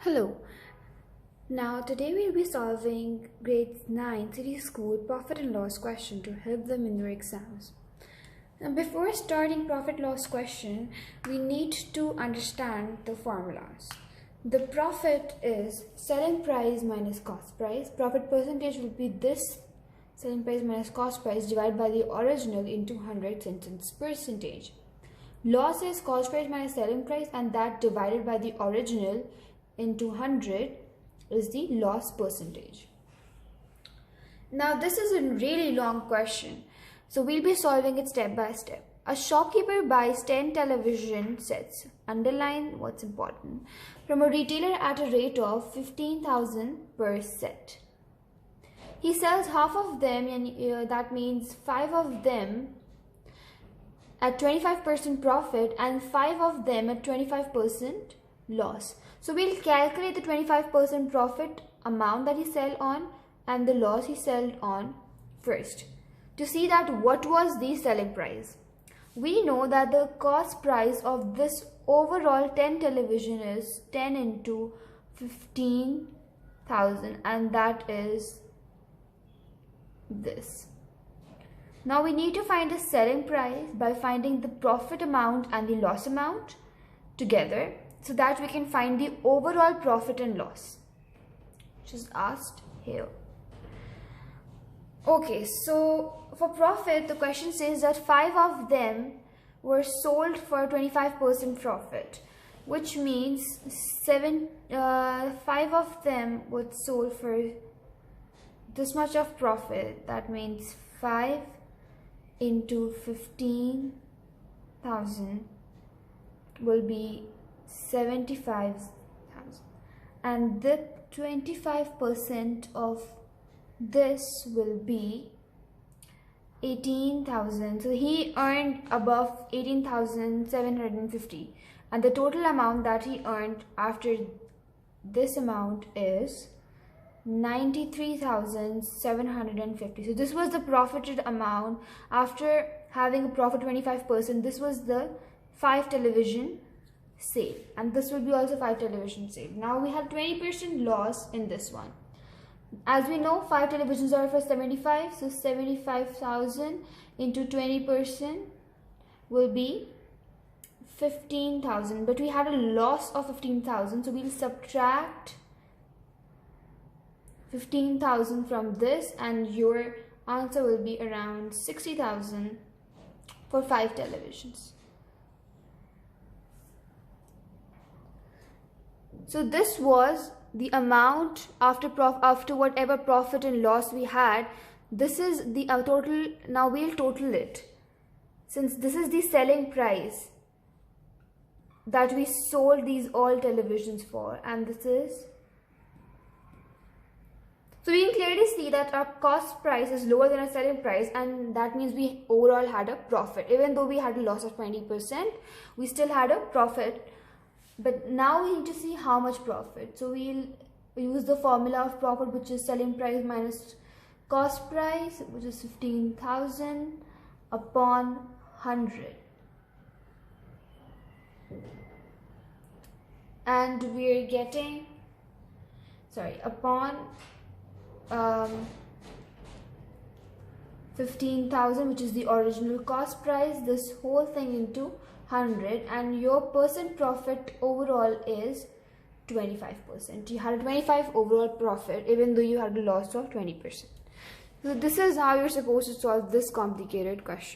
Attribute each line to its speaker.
Speaker 1: Hello. Now today we'll be solving grade 9 city school profit and loss question to help them in their exams. Now before starting profit loss question, we need to understand the formulas. The profit is selling price minus cost price. Profit percentage will be this selling price minus cost price divided by the original into 100 sentence percentage. Loss is cost price minus selling price, and that divided by the original into 100 is the loss percentage. Now this is a really long question, so we'll be solving it step by step. A shopkeeper buys 10 television sets, underline what's important, from a retailer at a rate of 15,000 per set. He sells half of them, and that means 5 of them at 25% profit and 5 of them at 25% loss. So we'll calculate the 25% profit amount that he sold on and the loss he sold on first. To see that what was the selling price, we know that the cost price of this overall 10 television is 10 into 15,000, and that is this. Now we need to find the selling price by finding the profit amount and the loss amount together, so that we can find the overall profit and loss, which is asked here. Okay, so for profit, the question says that 5 of them were sold for 25% profit, which means 5 of them were sold for this much of profit. That means 5 into 15,000 will be 75,000, and the 25% of this will be 18,000. So he earned above 18,750, and the total amount that he earned after this amount is 93,750. So this was the profited amount after having a profit 25%. This was the 5 television sale, and this will be also 5 television sale. Now we have 20% loss in this one. As we know, 5 televisions are for 75, so 75,000 into 20% will be 15,000, but we had a loss of 15,000, so we'll subtract 15,000 from this, and your answer will be around 60,000 for 5 televisions. So this was the amount after whatever profit and loss we had. This is the total. Now we'll total it, since this is the selling price that we sold these all televisions for, and this is. So we can clearly see that our cost price is lower than our selling price, and that means we overall had a profit. Even though we had a loss of 20%, we still had a profit. But now we need to see how much profit. So we'll use the formula of profit, which is selling price minus cost price, which is 15,000 upon 100. And we're getting, upon 15,000, which is the original cost price, this whole thing into 100, and your percent profit overall is 25%. You had a 25 overall profit even though you had a loss of 20%. So this is how you're supposed to solve this complicated question.